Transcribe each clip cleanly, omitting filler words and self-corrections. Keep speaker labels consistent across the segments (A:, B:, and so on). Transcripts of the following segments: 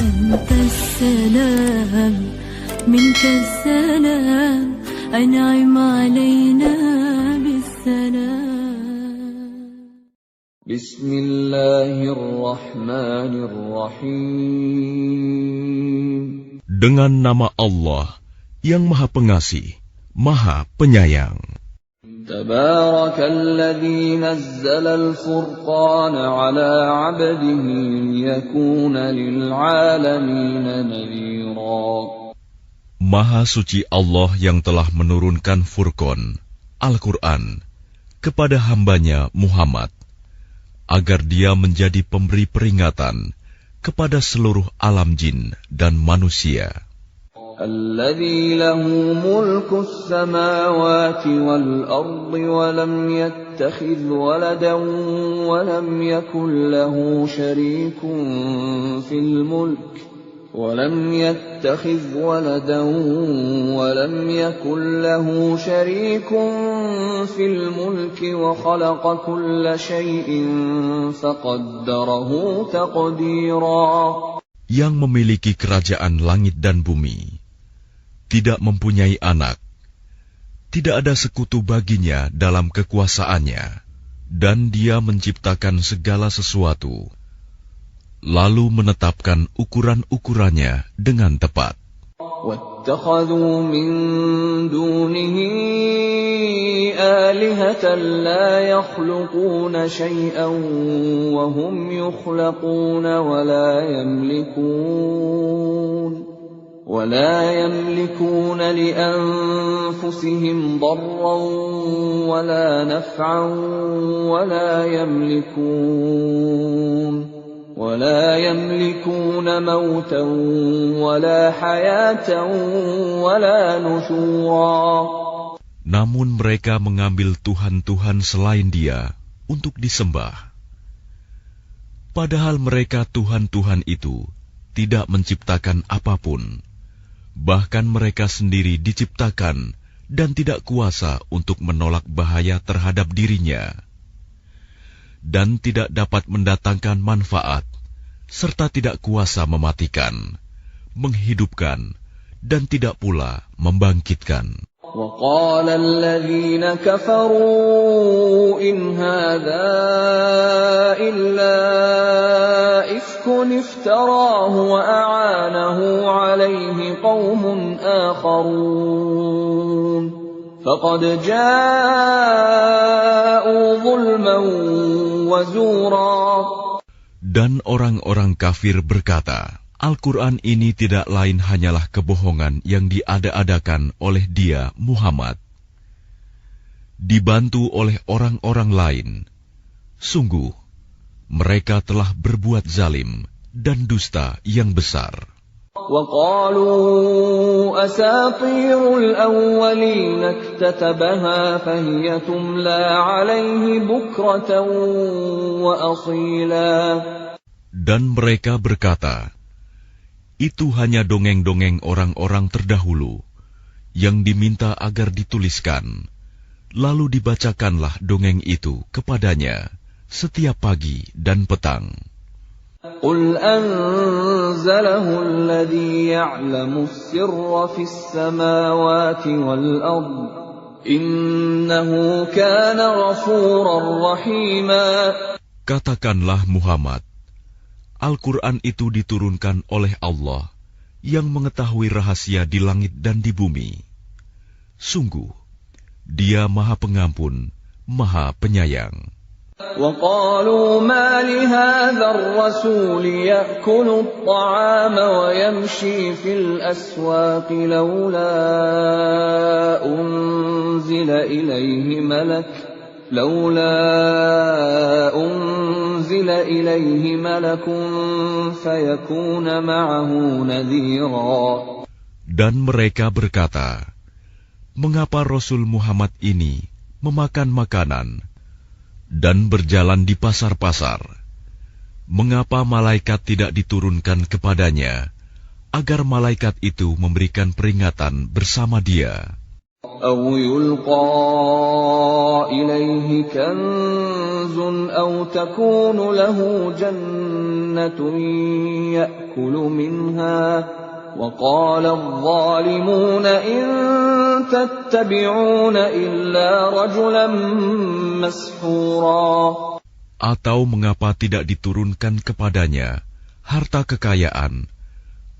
A: أنت السلام منك السلام أنعم علينا بالسلام.
B: بسم الله الرحمن الرحيم.
C: Dengan nama Allah yang Maha Pengasih, Maha Penyayang.
B: تبارك الذي نزل الفرقان على عبده ليكون للعالمين نذيرا.
C: Maha suci Allah yang telah menurunkan Furqan, Al-Quran, kepada hambanya Muhammad, agar dia menjadi pemberi peringatan kepada seluruh alam jin dan manusia.
B: الذي له ملك السماوات والأرض ولم يتخذ ولدا ولم يكن له شريك في الملك وخلق كل شيء فقدره تقديرا.
C: Yang memiliki kerajaan langit dan bumi, tidak mempunyai anak, tidak ada sekutu baginya dalam kekuasaannya, dan dia menciptakan segala sesuatu, lalu menetapkan ukuran-ukurannya dengan tepat.
B: وَاتَّخَذُوا مِن دُونِهِ آلِهَةً لَّا يَخْلُقُونَ شَيْئًا وَهُمْ يُخْلَقُونَ وَلَا يَمْلِكُونَ لِأَنفُسِهِمْ ضَرًّا وَلَا نَفْعًا ولا يملكون موتا ولا حياة ولا نشورا.
C: Namun mereka mengambil Tuhan-Tuhan selain Dia untuk disembah. Padahal mereka Tuhan-Tuhan itu tidak menciptakan apapun. Bahkan mereka sendiri diciptakan dan tidak kuasa untuk menolak bahaya terhadap dirinya, dan tidak dapat mendatangkan manfaat, serta tidak kuasa mematikan, menghidupkan, dan tidak pula membangkitkan.
B: وَقَالَ الَّذِينَ كَفَرُوا إِنْ هَذَا إِلَّا إِفْكٌ افْتَرَاهُ وَأَعَانَهُ عَلَيْهِ قَوْمٌ آخَرُونَ فَقَدْ جَاءُوا ظُلْمًا وَزُورًا.
C: Dan orang-orang kafir berkata, Al-Quran ini tidak lain hanyalah kebohongan yang diada-adakan oleh dia, Muhammad, dibantu oleh orang-orang lain. Sungguh, mereka telah berbuat zalim dan dusta yang besar.
B: وَقَالُوا أَسَاطِيرُ الْأَوَّلِينَ اكْتَتَبَهَا فَهِيَ تُمْلَى عَلَيْهِ بُكْرَةً وَأَصِيلًا.
C: Dan mereka berkata, itu hanya dongeng-dongeng orang-orang terdahulu yang diminta agar dituliskan, lalu dibacakanlah dongeng itu kepadanya setiap pagi dan petang.
B: قُلْ أَنزَلَهُ الَّذِي يَعْلَمُ السِّرَّ فِي السَّمَاوَاتِ وَالْأَرْضِ إِنَّهُ كَانَ غَفُورًا رَّحِيمًا.
C: Katakanlah Muhammad, Al-Quran itu diturunkan oleh Allah yang mengetahui rahasia di langit dan di bumi. Sungguh, Dia Maha Pengampun, Maha Penyayang.
B: وَقَالُوا مَا لِهَذَا الرَّسُولِ يَأْكُلُ الطَّعَامَ وَيَمْشِي فِي الْأَسْوَاقِ لَوْلَا أُنزِلَ إِلَيْهِ مَلَكٌ فَيَكُونَ مَعَهُ نَذِيرًا.
C: Dan mereka berkata, mengapa Rasul Muhammad ini memakan makanan dan berjalan di pasar-pasar? Mengapa malaikat tidak diturunkan kepadanya, agar malaikat itu memberikan peringatan bersama dia?
B: أو يلقى إليه كنز أو تكون له جنة يأكل منها وقال الظالمون إن تتبعون إلا رجلا مسحورا.
C: Atau mengapa tidak diturunkan kepadanya harta kekayaan,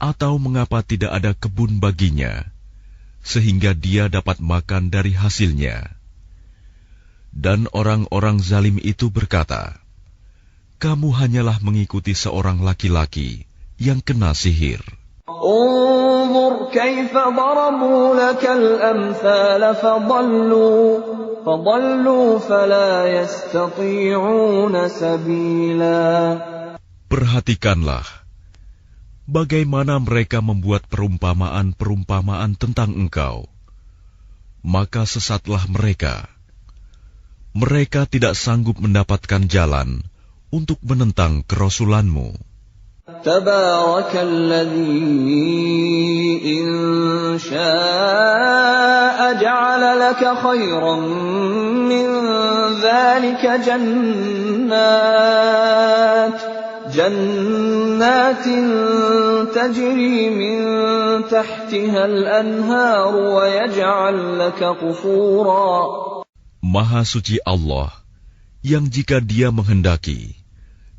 C: atau mengapa tidak ada kebun baginya, sehingga dia dapat makan dari hasilnya. Dan orang-orang zalim itu berkata, kamu hanyalah mengikuti seorang laki-laki yang kena sihir.
B: انظر كيف ضربوا لك الأمثال فضلوا فلا يستطيعون سبيلا.
C: Perhatikanlah bagaimana mereka membuat perumpamaan-perumpamaan tentang engkau, maka sesatlah mereka. Mereka tidak sanggup mendapatkan jalan untuk menentang kerasulanmu.
B: Tabarakalladzi in syaa'a ja'ala laka khairan min dzalika jannatin tajri min tahtiha al-anhar wa yaj'al laka qusura.
C: Maha suci Allah, yang jika Dia menghendaki,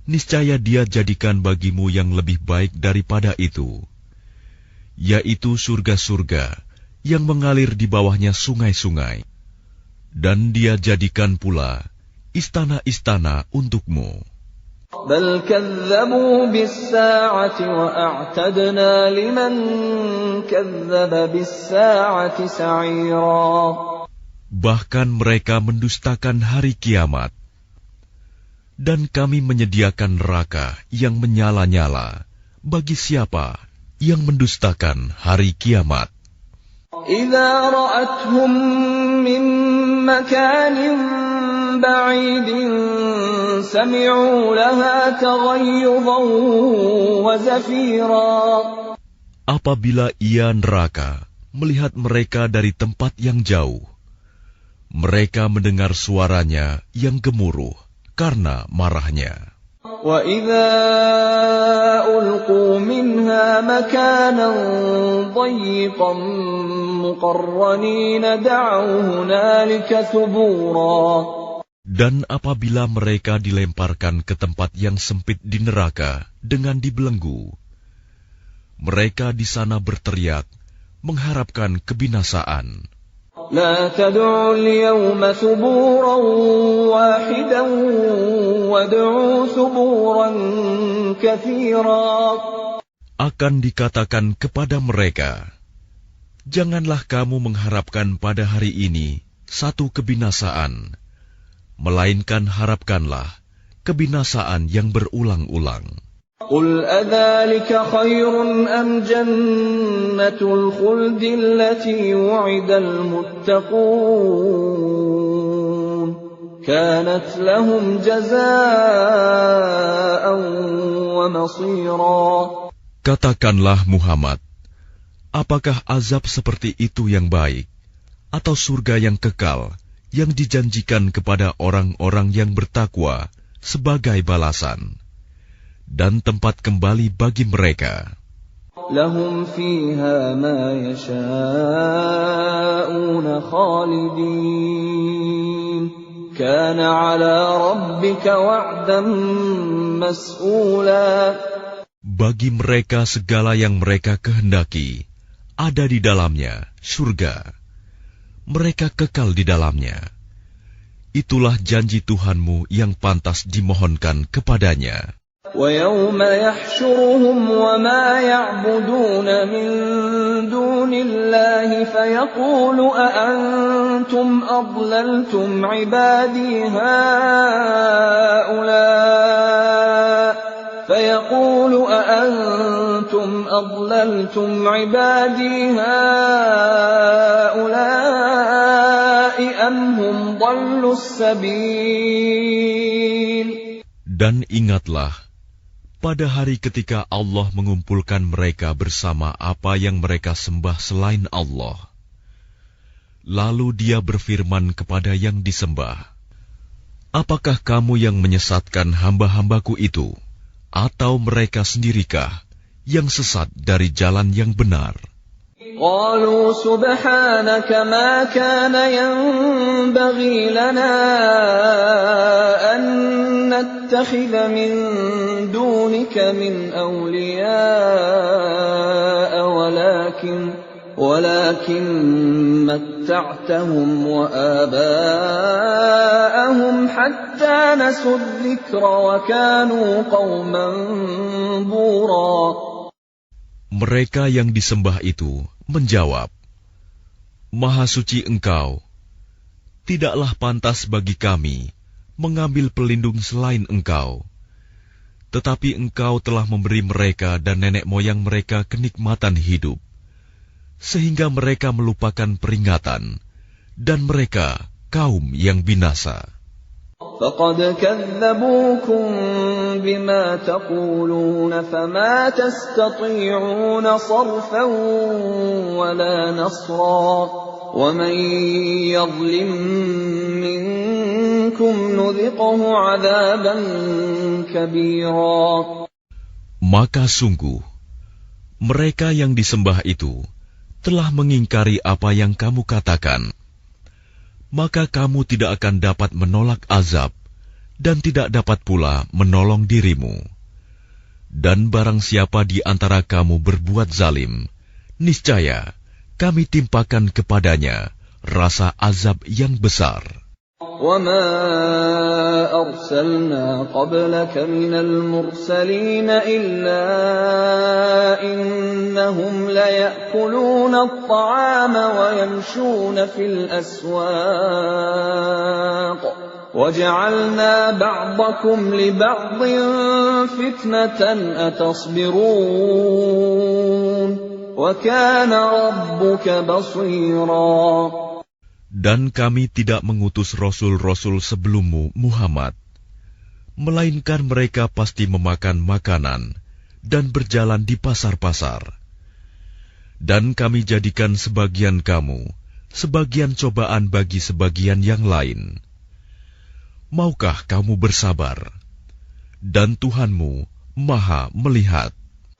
C: niscaya Dia jadikan bagimu yang lebih baik daripada itu, yaitu surga-surga yang mengalir di bawahnya sungai-sungai, dan Dia jadikan pula istana-istana untukmu.
B: Bal kazzabu bis-sa'ati wa a'tadna liman kazzaba bis-sa'ati sa'ira.
C: Bahkan mereka mendustakan hari kiamat, dan kami menyediakan neraka yang menyala-nyala bagi siapa yang mendustakan hari kiamat.
B: Idza ra'athum min makanin ba'idin sami'u laha taghayyudan wa zafira.
C: Apabila ia neraka melihat mereka dari tempat yang jauh, mereka mendengar suaranya yang gemuruh karena marahnya.
B: وَإِذَا أُلْقُوا مِنْهَا مَكَانًا ضَيِّقًا مُقَرَّنِينَ دَعَوْا هُنَالِكَ ثُبُورًا.
C: Dan apabila mereka dilemparkan ke tempat yang sempit di neraka dengan dibelenggu, mereka di sana berteriak mengharapkan kebinasaan.
B: لا تدعوا اليوم ثبورا واحدا وادعوا ثبورا كثيرا.
C: Akan dikatakan kepada mereka, janganlah kamu mengharapkan pada hari ini satu kebinasaan, melainkan harapkanlah kebinasaan yang berulang-ulang.
B: قل أذلك خير أم جنة الخلد التي وعد المتقون كانت لهم جزاء ومصيرا.
C: Katakanlah Muhammad, apakah azab seperti itu yang baik, atau surga yang kekal yang dijanjikan kepada orang-orang yang bertakwa sebagai balasan dan tempat kembali bagi mereka?
B: Lahum fiha ma yasha'una khalidin kana 'ala rabbika wa'dan mas'ula.
C: Bagi mereka segala yang mereka kehendaki ada di dalamnya surga. Mereka kekal di dalamnya. Itulah janji Tuhanmu yang pantas dimohonkan kepadanya.
B: وَيَوْمَ يَحْشُرُهُمْ وَمَا يَعْبُدُونَ مِن دُونِ اللَّهِ فَيَقُولُ أَأَنْتُمْ أَضْلَلْتُمْ عِبَادِي هَؤُلَاءِ أَمْ هُمْ ضَلُّوا السَّبِيلَ.
C: Dan ingatlah pada hari ketika Allah mengumpulkan mereka bersama apa yang mereka sembah selain Allah. Lalu dia berfirman kepada yang disembah, "Apakah kamu yang menyesatkan hamba-hambaku itu, atau mereka sendirikah yang sesat dari jalan yang benar?"
B: قالوا سبحانك ما كان ينبغي لنا أن نتخذ من دونك من أولياء ولكن متعتهم وآباءهم حتى نسوا الذكر وكانوا قوما بورا.
C: Mereka yang disembah itu menjawab, "Maha suci Engkau, tidaklah pantas bagi kami mengambil pelindung selain Engkau. Tetapi Engkau telah memberi mereka dan nenek moyang mereka kenikmatan hidup, sehingga mereka melupakan peringatan, dan mereka kaum yang binasa."
B: فقد كذبوكم بما تقولون فما تستطيعون صرفا ولا نصرا ومن يظلم منكم نذقه عذابا كبيرا.
C: Maka sungguh, mereka yang disembah itu telah mengingkari apa yang kamu katakan. Maka kamu tidak akan dapat menolak azab, dan tidak dapat pula menolong dirimu. Dan barang siapa di antara kamu berbuat zalim, niscaya kami timpakan kepadanya rasa azab yang besar.
B: وَمَا أَرْسَلْنَا قَبْلَكَ مِنَ الْمُرْسَلِينَ إِلَّا إِنَّهُمْ لَيَأْكُلُونَ الطَّعَامَ وَيَمْشُونَ فِي الْأَسْوَاقِ وَجَعَلْنَا بَعْضَكُمْ لِبَعْضٍ فِتْنَةً أَتَصْبِرُونَ وَكَانَ رَبُّكَ بَصِيرًا.
C: Dan kami tidak mengutus rasul-rasul sebelummu, Muhammad, melainkan mereka pasti memakan makanan dan berjalan di pasar-pasar. Dan kami jadikan sebagian kamu sebagian cobaan bagi sebagian yang lain. Maukah kamu bersabar? Dan Tuhanmu Maha melihat.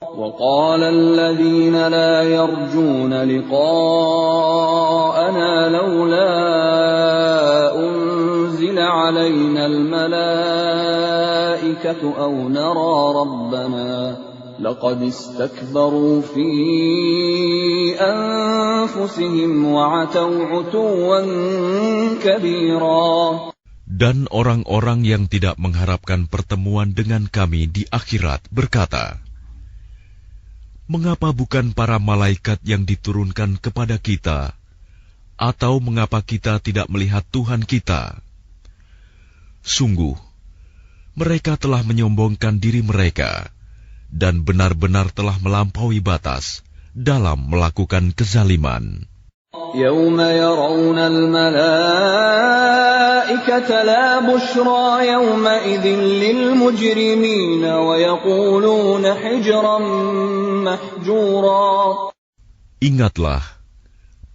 B: وقال الذين لا يرجون لقاءنا لولا أنزل علينا الملائكة أو نرى ربنا لقد استكبروا في أنفسهم وعتوا عتوا كبيرا.
C: Dan orang-orang yang tidak mengharapkan pertemuan dengan kami di akhirat berkata, "Mengapa bukan para malaikat yang diturunkan kepada kita? Atau mengapa kita tidak melihat Tuhan kita?" Sungguh, mereka telah menyombongkan diri mereka, dan benar-benar telah melampaui batas dalam melakukan kezaliman.
B: يَوْمَ يَرَوْنَ الْمَلَائِكَةَ لَا بُشْرَى يَوْمَئِذٍ لِلْمُجْرِمِينَ وَيَقُولُونَ حِجْرًا مَحْجُورًا.
C: Ingatlah,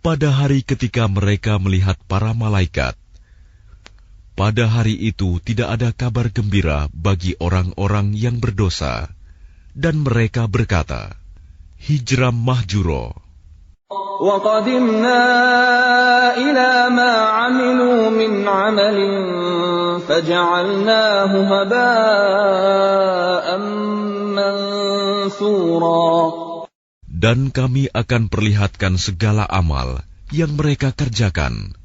C: pada hari ketika mereka melihat para malaikat, pada hari itu tidak ada kabar gembira bagi orang-orang yang berdosa, dan mereka berkata, "Hijram mahjuro."
B: وَقَدِمْنَا إِلَى مَا عَمِلُوا مِنْ عَمَلٍ فَجَعَلْنَاهُ هَبَاءً مَنْثُورًا.
C: Dan kami akan perlihatkan segala amal yang mereka kerjakan,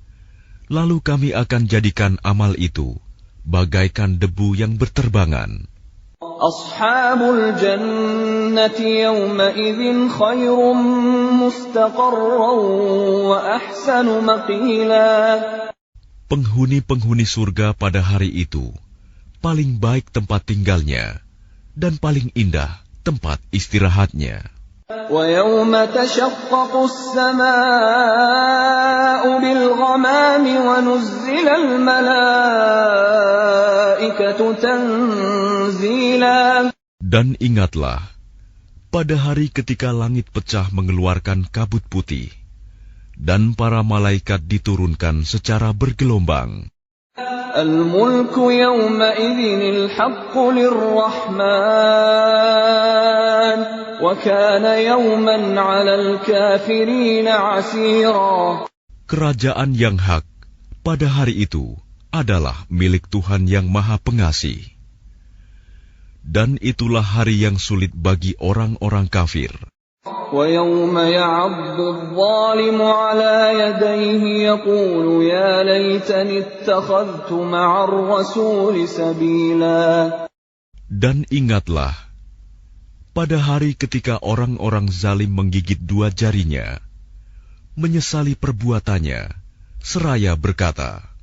C: lalu kami akan jadikan amal itu bagaikan debu yang berterbangan.
B: Ashabul jannati yawma idzin khairum mustaqarran wa ahsanu maqila.
C: Penghuni-penghuni surga pada hari itu paling baik tempat tinggalnya dan paling indah tempat istirahatnya.
B: Wa yawma tashaqqaqu as-samaa'u bil ghamami wa nuzzila al malaa'ikatu tanzila.
C: Dan ingatlah, pada hari ketika langit pecah mengeluarkan kabut putih, dan para malaikat diturunkan secara bergelombang.
B: الملك يومئذ الحق للرحمن وكان يوما على الكافرين عسيرا.
C: Kerajaan yang hak pada hari itu adalah milik Tuhan yang Maha Pengasih. Dan itulah hari yang sulit bagi orang-orang kafir.
B: وَيَوْمَ يَعَضُّ الظَّالِمُ عَلَى يَدَيْهِ يَقُولُ يَا لَيْتَنِي اتَّخَذْتُ مَعَ الرَّسُولِ سَبِيلًا.
C: Dan ingatlah, pada hari ketika orang-orang zalim menggigit dua jarinya, menyesali perbuatannya, seraya berkata,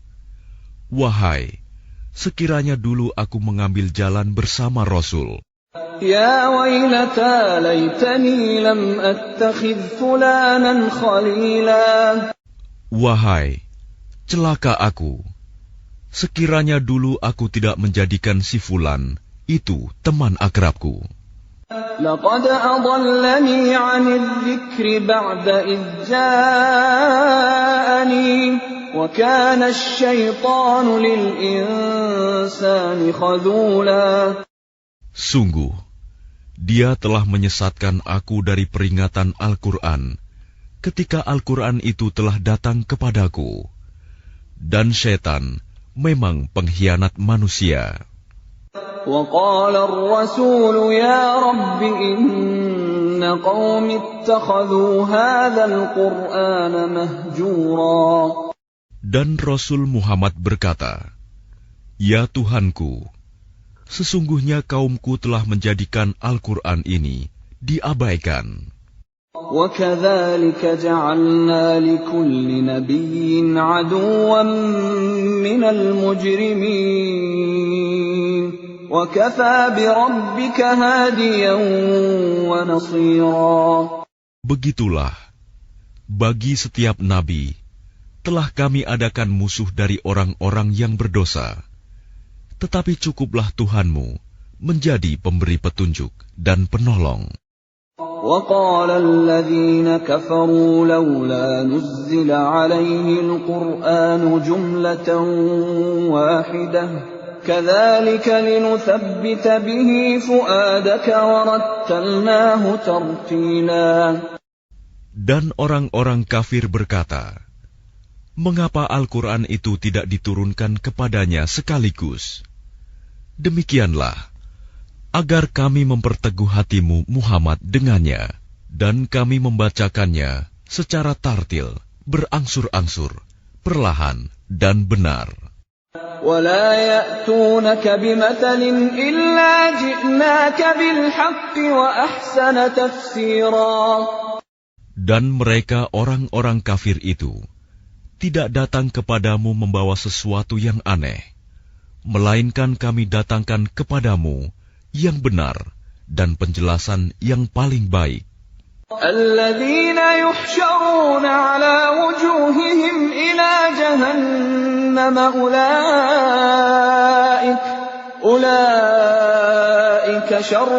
C: "Wahai, sekiranya dulu aku mengambil jalan bersama Rasul.
B: يا ويلتى ليتني لم أتخذ فلانا خليلا."
C: Wahai, celaka aku, sekiranya dulu aku tidak menjadikan si Fulan itu teman akrabku.
B: لقد أضلني عن الذكر بعد إذ جاءني وكان الشيطان للإنسان خذولا.
C: Sungguh, dia telah menyesatkan aku dari peringatan Al-Quran ketika Al-Quran itu telah datang kepadaku. Dan syaitan memang pengkhianat manusia.
B: وقال الرسول يا رب إن قوم اتخذوا هذا القرآن مهجورا.
C: Dan Rasul Muhammad berkata, "Ya Tuhanku, sesungguhnya kaumku telah menjadikan Al-Quran ini diabaikan."
B: وَكَذَلِكَ جَعَلْنَا لِكُلِّ نَبِيٍّ عَدُوًّا مِّنَ الْمُجْرِمِينَ وَكَفَى بِرَبِّكَ هَادِيًا وَنَصِيرًا.
C: Begitulah, bagi setiap nabi telah kami adakan musuh dari orang-orang yang berdosa. Tetapi cukuplah Tuhanmu menjadi pemberi petunjuk dan penolong.
B: وَقَالَ الَّذِينَ كَفَرُوا لَوْلَا نُزِّلَ عَلَيْهِ الْقُرْآنُ جُمْلَةً وَاحِدَةً كَذَلِكَ لِنُثَبِّتَ بِهِ فُؤَادَكَ وَرَتَّلْنَاهُ تَرْتِيلًا.
C: Dan orang-orang kafir berkata, "Mengapa Al-Quran itu tidak diturunkan kepadanya sekaligus? Demikianlah, agar kami memperteguh hatimu Muhammad dengannya, dan kami membacakannya secara tartil, berangsur-angsur, perlahan dan benar."
B: وَلَا يَأْتُونَكَ بِمَثَلٍ إِلَّا جِئْنَاكَ بِالْحَقِّ وَأَحْسَنَ تَفْسِيرًا.
C: Dan mereka orang-orang kafir itu tidak datang kepadamu membawa sesuatu yang aneh, melainkan kami datangkan kepadamu yang benar dan penjelasan yang paling baik.
B: الَّذِينَ يُحْشَرُونَ عَلَى وُجُوهِهِمْ إِلَى جَهَنَّمَ أُولَئِكَ شَرٌّ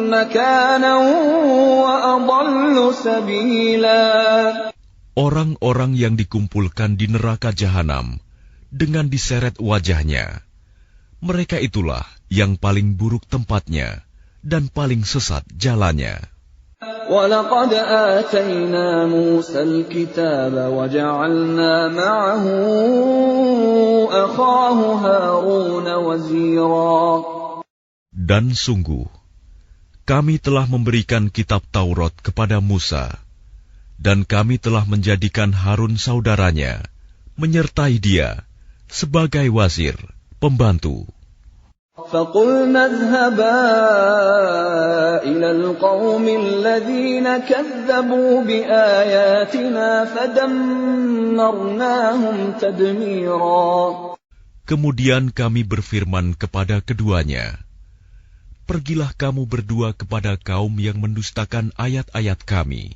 B: مَكَانًا وَأَضَلُّ سَبِيلًا.
C: Orang-orang yang dikumpulkan di neraka jahanam dengan diseret wajahnya, mereka itulah yang paling buruk tempatnya dan paling sesat jalannya.
B: وَلَقَدْ آتَيْنَا مُوسَى الْكِتَابَ وَجَعَلْنَا مَعَهُ أَخَاهُ هَارُونَ وَزِيرًا.
C: Dan sungguh, kami telah memberikan kitab Taurat kepada Musa, dan kami telah menjadikan Harun saudaranya, menyertai dia sebagai wazir, pembantu.
B: فَقُلْنَا اذْهَبَا إِلَى الْقَوْمِ الَّذِينَ كَذَّبُوا بِآيَاتِنَا فَدَمَّرْنَاهُمْ تَدْمِيرًا.
C: Kemudian kami berfirman kepada keduanya, "Pergilah kamu berdua kepada kaum yang mendustakan ayat-ayat kami."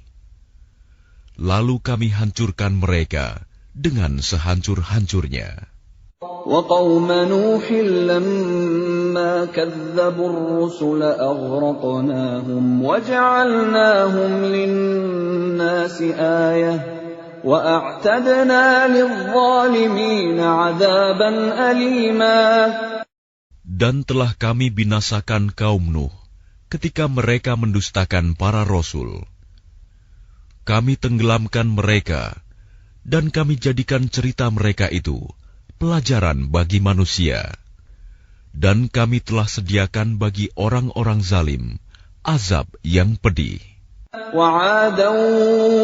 C: Lalu kami hancurkan mereka dengan sehancur-hancurnya.
B: وَقَوْمَ نُوحٍ لَمَّا كَذَّبُوا الرُّسُلَ أَغْرَقْنَاهُمْ وَجَعَلْنَاهُمْ لِلنَّاسِ آيَةً وأعتدنا للظالمين عذابا أليما.
C: Dan telah kami binasakan kaum Nuh ketika mereka mendustakan para rasul. Kami tenggelamkan mereka, dan kami jadikan cerita mereka itu pelajaran bagi manusia. Dan kami telah sediakan bagi orang-orang zalim azab yang pedih.
B: وعادا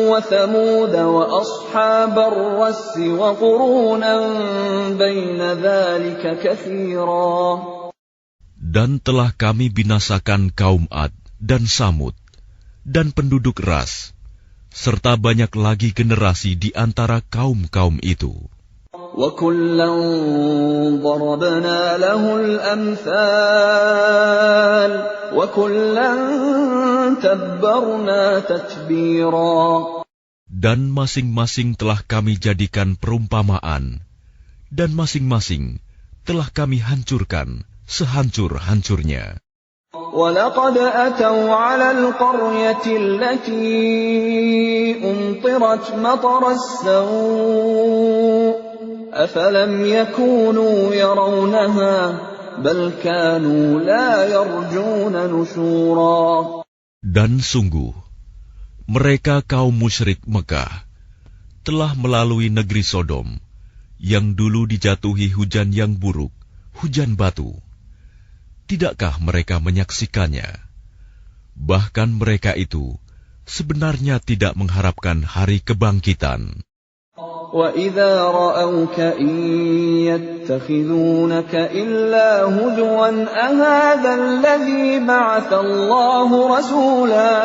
B: وثمود وأصحاب الرس وقرونا بين ذلك كثيرا.
C: Dan telah kami binasakan kaum Ad dan Samud dan penduduk Ras, serta banyak lagi generasi di antara kaum-kaum itu.
B: وَكُلًّا ضَرَبْنَا لَهُ الْأَمْثَالَ وَكُلًّا تَبَّرْنَا تَتْبِيرًا. Dan
C: masing-masing telah kami jadikan perumpamaan, dan masing-masing telah kami hancurkan sehancur-hancurnya.
B: وَلَقَدْ أَتَوْا عَلَى الْقَرْيَةِ الَّتِي أُمْطِرَتْ مَطَرَ السَّوْءِ أَفَلَمْ يَكُونُوا يَرَوْنَهَا بَلْ كَانُوا لَا يَرْجُونَ نُشُورًا.
C: Dan sungguh, mereka kaum musyrik Mekah telah melalui negeri Sodom, yang dulu dijatuhi hujan yang buruk, hujan batu. Tidakkah mereka menyaksikannya? Bahkan mereka itu sebenarnya tidak mengharapkan hari kebangkitan.
B: وَإِذَا رَأَوْكَ إِن يَتَّخِذُونَكَ إِلَّا هُزُوًا أَهَذَا الَّذِي بَعَثَ اللَّهُ رَسُولًا.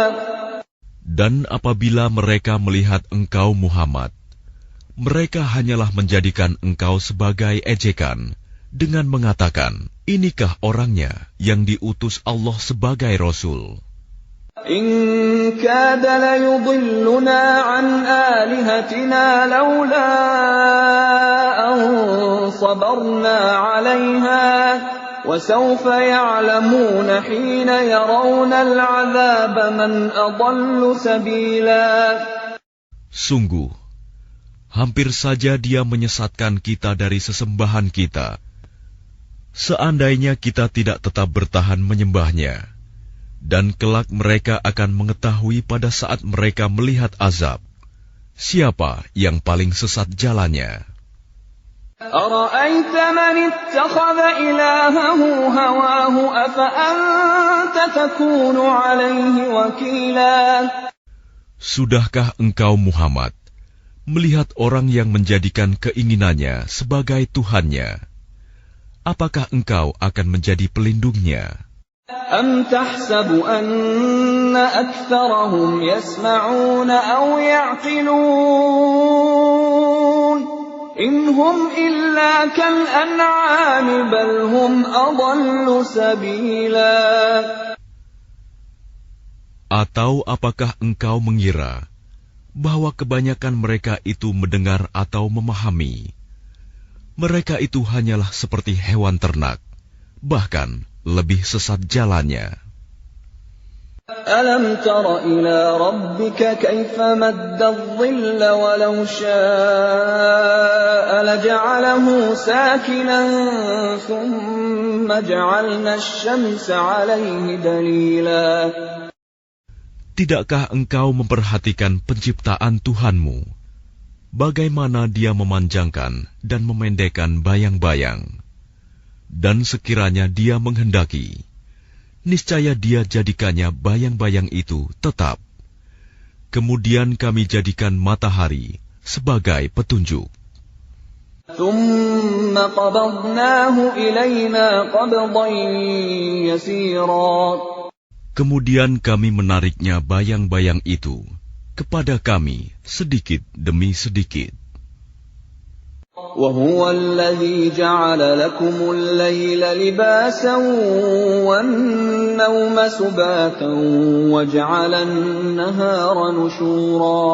C: Dan apabila mereka melihat engkau Muhammad, mereka hanyalah menjadikan engkau sebagai ejekan dengan mengatakan, inikah orangnya yang diutus Allah sebagai Rasul?
B: إِن كَادَ لَيُضِلُّنَا عَنْ آلِهَتِنَا لَوْلَا أَن صَبَرْنَا عَلَيْهَا وَسَوْفَ يَعْلَمُونَ حِينَ يَرَوْنَ الْعَذَابَ مَنْ أَضَلُّ سَبِيلًا.
C: Sungguh, hampir saja dia menyesatkan kita dari sesembahan kita. Seandainya kita tidak tetap bertahan menyembahnya, dan kelak mereka akan mengetahui pada saat mereka melihat azab, siapa yang paling sesat jalannya.
B: أَرَأَيْتَ مَنِ اتَّخَذَ إِلَٰهَهُ هَوَاهُ أَفَأَنتَ تَكُونُ عَلَيْهِ وَكِيلًا.
C: Sudahkah engkau Muhammad melihat orang yang menjadikan keinginannya sebagai Tuhannya? Apakah engkau akan menjadi pelindungnya?
B: أَمْ تَحْسَبُ أَنَّ أَكْثَرَهُمْ يَسْمَعُونَ أَوْ يَعْقِلُونَ إِنْ هُمْ إِلَّا كَالْأَنْعَامِ بَلْ هُمْ أَضَلُّ سَبِيلًا.
C: Atau apakah engkau mengira bahwa kebanyakan mereka itu mendengar atau memahami? Mereka itu hanyalah seperti hewan ternak, bahkan lebih sesat jalannya.
B: أَلَمْ تَرَ إِلَى رَبِّكَ كَيْفَ مَدَّ الظِّلَّ وَلَوْ شَاءَ لَجَعَلَهُ سَاكِنًا ثُمَّ جَعَلْنَا الشَّمْسَ عَلَيْهِ دَلِيلًا.
C: Tidakkah engkau memperhatikan penciptaan Tuhanmu, bagaimana Dia memanjangkan dan memendekkan bayang-bayang? Dan sekiranya Dia menghendaki, niscaya Dia jadikannya bayang-bayang itu tetap. Kemudian kami jadikan matahari sebagai petunjuk.
B: ثُمَّ قَبَضْنَاهُ إِلَيْنَا قَبْضًا يَسِيرًا.
C: Kemudian kami menariknya bayang-bayang itu kepada kami sedikit demi sedikit.
B: وَهُوَ الَّذِي جَعَلَ لَكُمُ اللَّيْلَ لِبَاسًا وَالنَّوْمَ سُبَاتًا وَجَعَلَ النَّهَارَ نُشُورًا.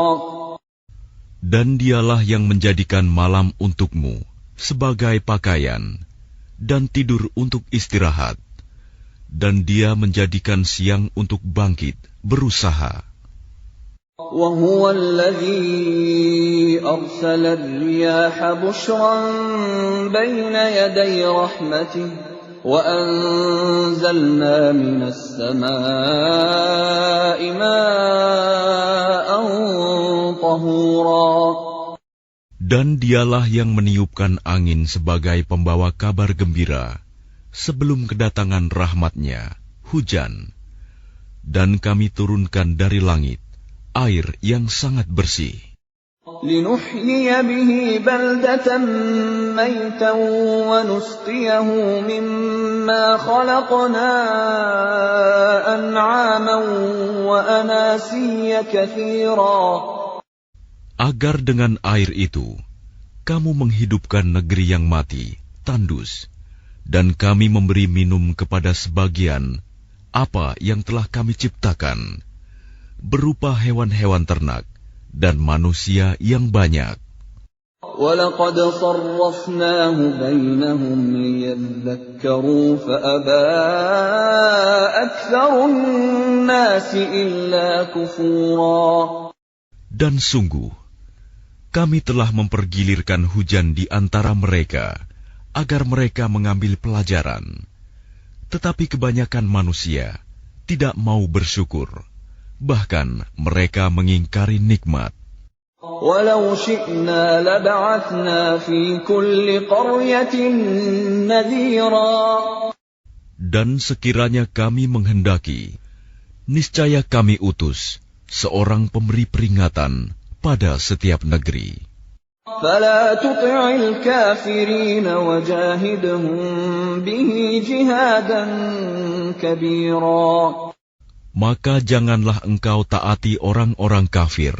C: Dan Dialah yang menjadikan malam untukmu sebagai pakaian dan tidur untuk istirahat, dan Dia menjadikan siang untuk bangkit berusaha.
B: وَهُوَ الَّذِي أرسل الرياح بشرا بين يدي رحمته وأنزلنا من السماء ماء طهورا.
C: Dan dialah yang meniupkan angin sebagai pembawa kabar gembira sebelum kedatangan rahmat-Nya, hujan. Dan kami turunkan dari langit air yang sangat bersih.
B: لنحيي به بلدة ميتا ونسقيه مما خلقنا أنعاما وأناسيا كثيرا.
C: Agar dengan air itu kamu menghidupkan negeri yang mati, tandus, dan kami memberi minum kepada sebagian apa yang telah kami ciptakan, berupa hewan-hewan ternak dan manusia yang banyak.
B: وَلَقَدْ صَرَّفْنَاهُ بَيْنَهُمْ لِيَذَّكَّرُوا فَأَبَى أَكْثَرُ النَّاسِ إِلَّا كُفُورًا.
C: Dan sungguh, kami telah mempergilirkan hujan di antara mereka, agar mereka mengambil pelajaran. Tetapi kebanyakan manusia tidak mau bersyukur, bahkan mereka mengingkari nikmat.
B: وَلَوْ شِئْنَا لَبَعَثْنَا فِي كُلِّ قَرْيَةٍ نَذِيرًا.
C: Dan sekiranya kami menghendaki, niscaya kami utus seorang pemberi peringatan pada setiap negeri.
B: فَلَا تُطِعِ الْكَافِرِينَ وَجَاهِدْهُمْ بِهِ جِهَادًا كَبِيرًا.
C: Maka janganlah engkau taati orang-orang kafir,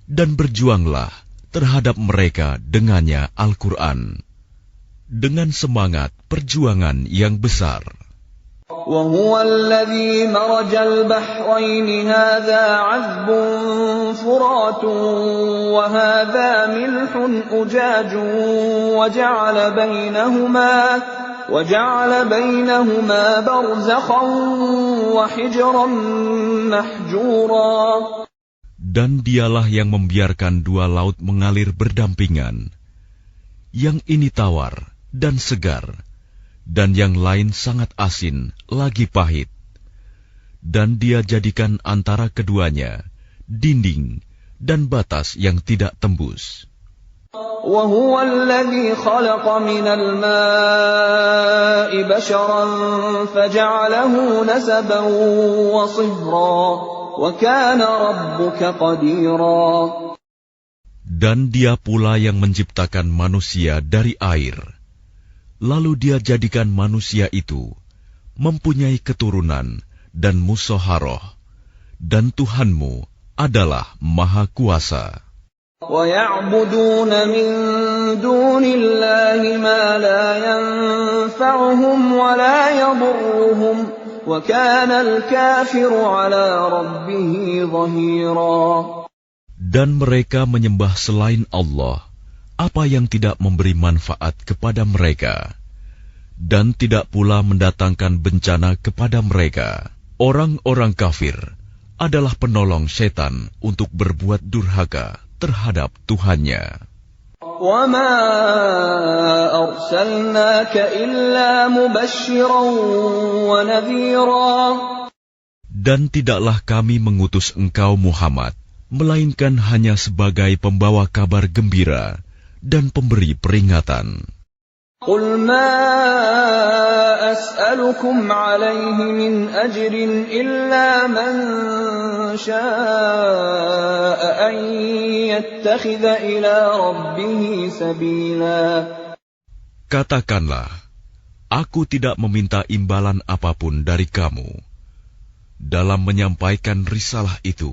C: dan berjuanglah terhadap mereka dengannya Al-Quran, dengan semangat perjuangan yang besar.
B: وَهُوَ الَّذِي مَرَجَ الْبَحْرَيْنِ هَذَا عَذْبٌ فُرَاتٌ وَهَذَا مِلْحٌ أُجَاجٌ وَجَعَلَ بَيْنَهُمَا بَرْزَخًا وَحِجْرًا مَحْجُورًا.
C: Dan dialah yang membiarkan dua laut mengalir berdampingan, yang ini tawar dan segar, dan yang lain sangat asin lagi pahit. Dan Dia jadikan antara keduanya dinding dan batas yang tidak tembus.
B: وَهُوَ الَّذِي خَلَقَ مِنَ الْمَاءِ بَشَرًا فَجَعَلَهُ نَسَبًا وَصِهْرًا وَكَانَ رَبُّكَ قَدِيرًا.
C: Dan Dia pula yang menciptakan manusia dari air, lalu Dia jadikan manusia itu mempunyai keturunan dan musyawarah, dan Tuhanmu adalah Maha Kuasa.
B: وَيَعْبُدُونَ مِن دُونِ اللَّهِ مَا لَا يَنفَعُهُمْ وَلَا يَضُرُّهُمْ وَكَانَ الْكَافِرُ عَلَى رَبِّهِ ظَهِيرًا. Dan
C: mereka menyembah selain Allah apa yang tidak memberi manfaat kepada mereka, dan tidak pula mendatangkan bencana kepada mereka. Orang-orang kafir adalah penolong setan untuk berbuat durhaka terhadap Tuhannya.
B: وَمَا أَرْسَلْنَاكَ إِلَّا مُبَشِّرًا وَنَذِيرًا.
C: Dan tidaklah kami mengutus engkau Muhammad, melainkan hanya sebagai pembawa kabar gembira dan pemberi peringatan.
B: قُلْ مَا أَسْأَلُكُمْ عَلَيْهِ مِنْ أَجْرٍ إِلَّا مَنْ شَاءَ أَنْ يَتَّخِذَ إِلَى رَبِّهِ سَبِيلًا.
C: Katakanlah, aku tidak meminta imbalan apapun dari kamu dalam menyampaikan risalah itu,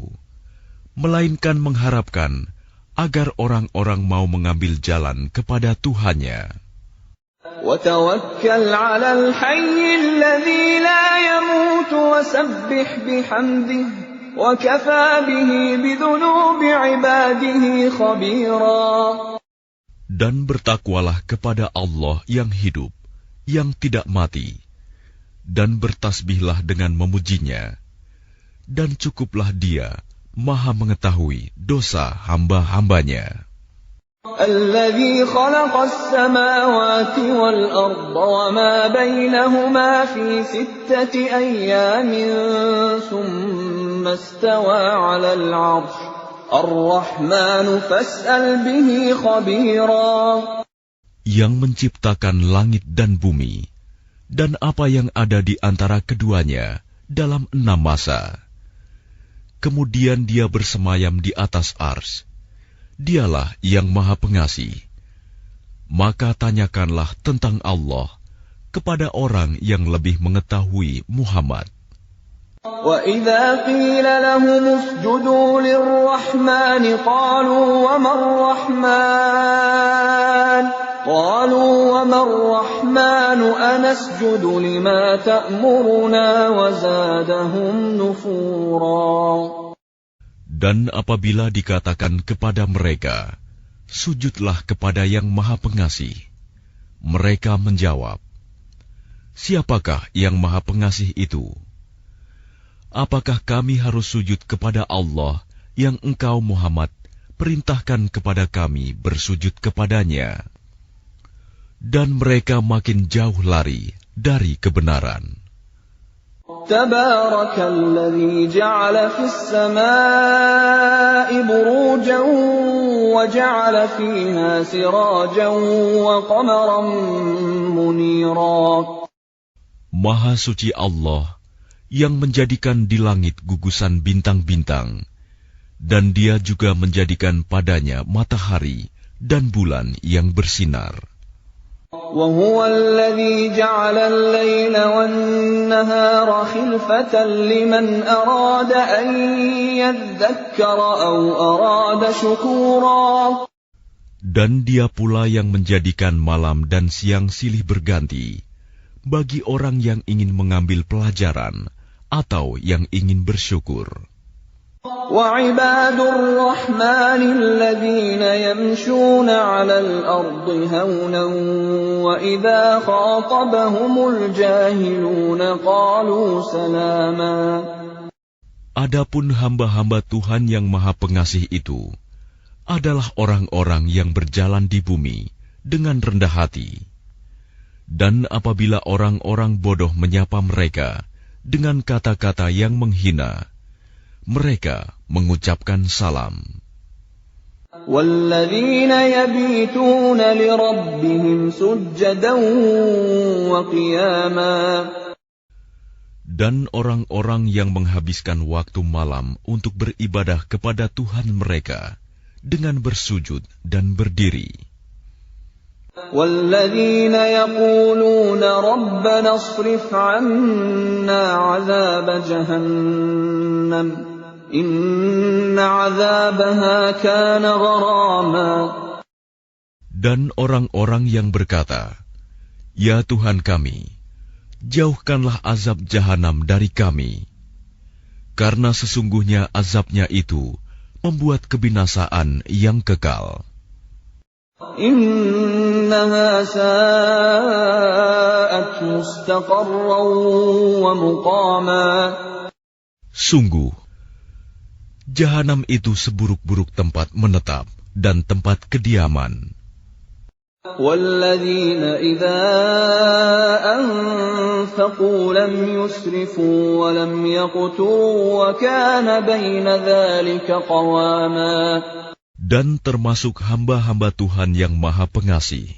C: melainkan mengharapkan agar orang-orang mau mengambil jalan kepada Tuhannya.
B: وَتَوَكَّلْ عَلَى الْحَيِّ الَّذِي لَا يَمُوتُ وَسَبِّحْ بِحَمْدِهِ وَكَفَى بِهِ بِذُنُوبِ عِبَادِهِ خَبِيرًا. Dan
C: bertakwalah kepada Allah yang hidup, yang tidak mati, dan bertasbihlah dengan memujinya, dan cukuplah Dia Maha mengetahui dosa hamba-hambanya.
B: الذي خلق السماوات والأرض وما بينهما في 6 أيام ثم استوى على العرش الرحمن فاسأل به خبيرا.
C: Yang menciptakan langit dan bumi dan apa yang ada di antara keduanya dalam 6 masa. Kemudian dia bersemayam di atas ars. Dialah yang Maha Pengasih. Maka tanyakanlah tentang Allah kepada orang yang lebih mengetahui Muhammad.
B: وَإِذَا قِيلَ لَهُمُ اسْجُدُوا لِلرَّحْمَنِ قَالُوا وَمَا الرَّحْمَنُ أَنَسْجُدُ لِمَا تَأْمُرُنَا وَزَادَهُمْ نُفُورًا.
C: Dan apabila dikatakan kepada mereka, sujudlah kepada yang Maha Pengasih, mereka menjawab, siapakah yang Maha Pengasih itu? Apakah kami harus sujud kepada Allah yang engkau Muhammad perintahkan kepada kami bersujud kepadanya? Dan mereka makin jauh lari dari kebenaran.
B: تبارك الذي جعل في السماء بروجا وجعل فيها سراجا وقمرا منيرا.
C: Maha suci Allah yang menjadikan di langit gugusan bintang-bintang, dan Dia juga menjadikan padanya matahari dan bulan yang bersinar.
B: وهو الذي جعل الليل والنهار خلفة لمن أراد أن يذكر أو أراد شكورا.
C: Dan Dia pula yang menjadikan malam dan siang silih berganti bagi orang yang ingin mengambil pelajaran atau yang ingin bersyukur.
B: وعباد الرحمن الذين يمشون على الأرض هونا وإذا خاطبهم الجاهلون قالوا سلاما.
C: Adapun hamba-hamba Tuhan yang Maha Pengasih itu adalah orang-orang yang berjalan di bumi dengan rendah hati. Dan apabila orang-orang bodoh menyapa mereka dengan kata-kata yang menghina, mereka mengucapkan salam.
B: وَالَّذِينَ يَبِيتُونَ لِرَبِّهِمْ سُجَّدًا وَقِيَامًا.
C: Dan orang-orang yang menghabiskan waktu malam untuk beribadah kepada Tuhan mereka dengan bersujud dan berdiri.
B: وَالَّذِينَ يَقُولُونَ رَبَّنَا اصْرِفْ عَنَّا عَذَابَ جَهَنَّمَ إِنَّ عَذَابَهَا كَانَ غَرَامًا.
C: Dan orang-orang yang berkata, Ya Tuhan kami, jauhkanlah azab jahanam dari kami, karena sesungguhnya azabnya itu membuat kebinasaan yang kekal.
B: إِنَّهَا سَاءَتْ مُسْتَقَرًّا وَمُقَامًا.
C: Sungguh, jahanam itu seburuk-buruk tempat menetap dan tempat kediaman.
B: وَالَّذِينَ إِذَا أَنفَقُوا لَمْ يُسْرِفُوا وَلَمْ يَقْتُرُوا وَكَانَ بَيْنَ ذَلِكَ قَوَامًا.
C: Dan termasuk hamba-hamba Tuhan yang Maha Pengasih,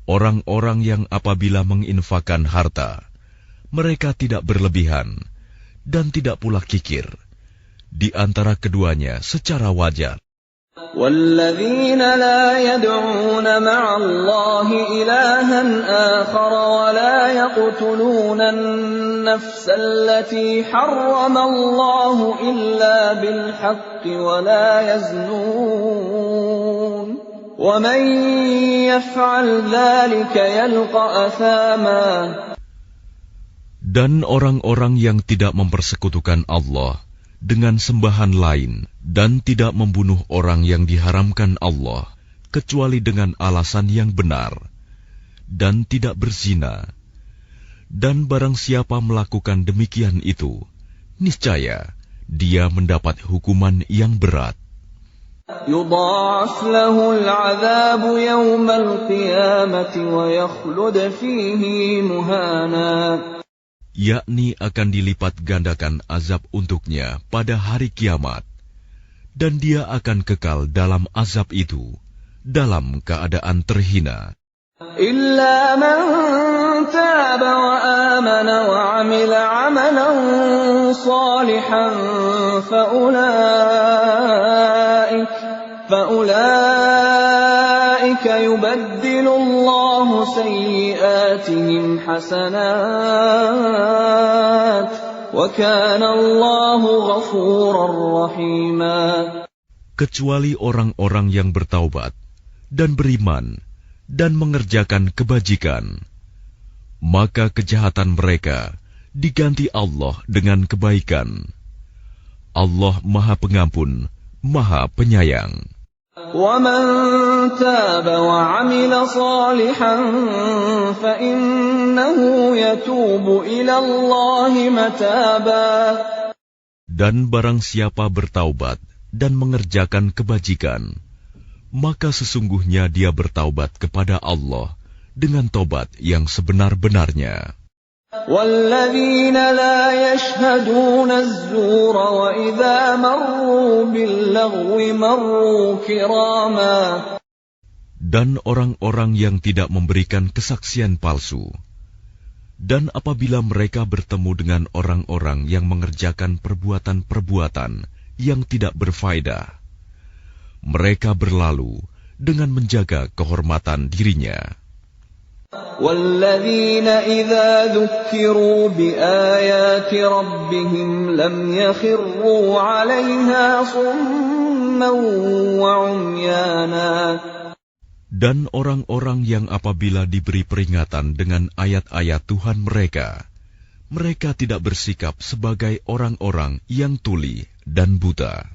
C: orang-orang yang apabila menginfakkan harta, mereka tidak berlebihan dan tidak pula kikir, di antara keduanya secara wajar.
B: وَالَّذِينَ لَا يَدْعُونَ مَعَ اللَّهِ إِلَٰهًا آخَرَ وَلَا يَقْتُلُونَ النَّفْسَ الَّتِي حَرَّمَ اللَّهُ إِلَّا بِالْحَقِّ وَلَا يَزْنُونَ وَمَن يَفْعَلْ ذَلِكَ يَلْقَ أَثَامًا.
C: Dan orang-orang yang tidak mempersekutukan Allah dengan sembahan lain dan tidak membunuh orang yang diharamkan Allah kecuali dengan alasan yang benar dan tidak berzina, dan barang siapa melakukan demikian itu, niscaya dia mendapat hukuman yang berat.
B: يضاعف له العذاب يوم القيامة ويخلد فيه مهانا.
C: Yakni akan dilipat gandakan azab untuknya pada hari kiamat, dan dia akan kekal dalam azab itu, dalam keadaan terhina.
B: إلا من تاب وآمن وعمل عملا صالحا فأولئك يبدل الله سيئاتهم حسنات وكان الله غفورا رحيما.
C: Kecuali orang-orang yang bertaubat dan beriman dan mengerjakan kebajikan, maka kejahatan mereka diganti Allah dengan kebaikan. Allah Maha Pengampun, Maha Penyayang.
B: وَمَن تَابَ وَعَمِلَ صَالِحًا فَإِنَّهُ يَتُوبُ إِلَى اللَّهِ مَتَابًا.
C: Dan barang siapa bertaubat dan mengerjakan kebajikan, maka sesungguhnya dia bertaubat kepada Allah dengan taubat yang sebenar-benarnya.
B: وَالَّذِينَ لَا يَشْهَدُونَ الزُّورَ وَإِذَا مَرُّوا بِاللَّغْوِ مَرُّوا كِرَامًا.
C: Dan orang-orang yang tidak memberikan kesaksian palsu, dan apabila mereka bertemu dengan orang-orang yang mengerjakan perbuatan-perbuatan yang tidak berfaedah, mereka berlalu dengan menjaga kehormatan dirinya.
B: وَالَّذِينَ إِذَا ذُكِّرُوا بِآيَاتِ رَبِّهِمْ لَمْ يَخِرُّوا عَلَيْهَا صُمًّا وَعُمْيَانًا.
C: Dan orang-orang yang apabila diberi peringatan dengan ayat-ayat Tuhan mereka, mereka tidak bersikap sebagai orang-orang yang tuli dan buta.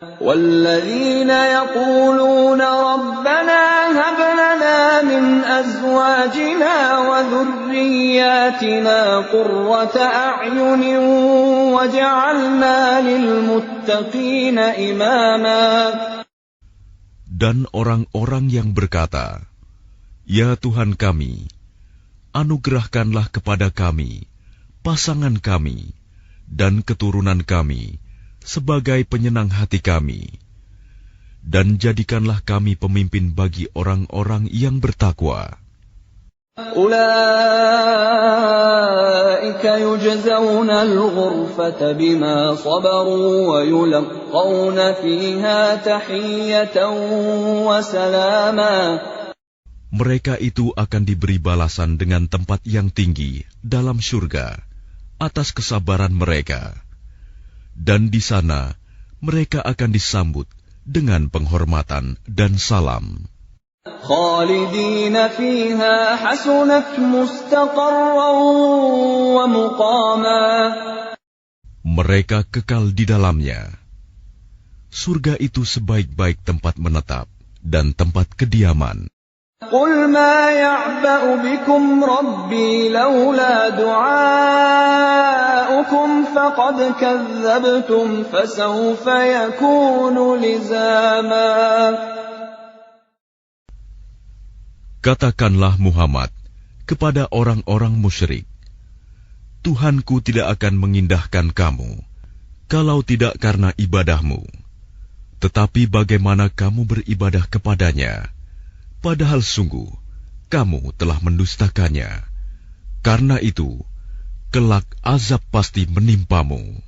B: وَالَّذِينَ يَقُولُونَ رَبَّنَا هَبْ لَنَا مِنْ أَزْوَاجِنَا وَذُرِّيَّاتِنَا قُرَّةَ أَعْيُنٍ وَاجْعَلْنَا لِلْمُتَّقِينَ إِمَامًا.
C: Dan orang-orang yang berkata, "Ya Tuhan kami, anugerahkanlah kepada kami, pasangan kami, dan keturunan kami, sebagai penyenang hati kami, dan jadikanlah kami pemimpin bagi orang-orang yang bertakwa."
B: أُولَئِكَ يُجْزَوْنَ الْغُرْفَةَ بِمَا صَبَرُوا وَيُلَقَّوْنَ فِيهَا تَحِيَّةً وَسَلَامًا.
C: Mereka itu akan diberi balasan dengan tempat yang tinggi dalam syurga atas kesabaran mereka. Dan di sana mereka akan disambut dengan penghormatan dan salam.
B: خَالِدِينَ فِيهَا حَسُنَتْ مُسْتَقَرًّا وَمُقَامًا.
C: Mereka kekal di dalamnya. Surga itu sebaik-baik tempat menetap dan tempat kediaman.
B: قُلْ مَا يَعْبَأُ بِكُمْ رَبِّي لَوْلَا دُعَاؤُكُمْ فَقَدْ كَذَّبْتُمْ فَسَوْفَ يَكُونُ لِزَامًا.
C: Katakanlah Muhammad kepada orang-orang musyrik, Tuhanku tidak akan mengindahkan kamu kalau tidak karena ibadahmu. Tetapi bagaimana kamu beribadah kepadanya, padahal sungguh kamu telah mendustakannya. Karena itu, kelak azab pasti menimpamu.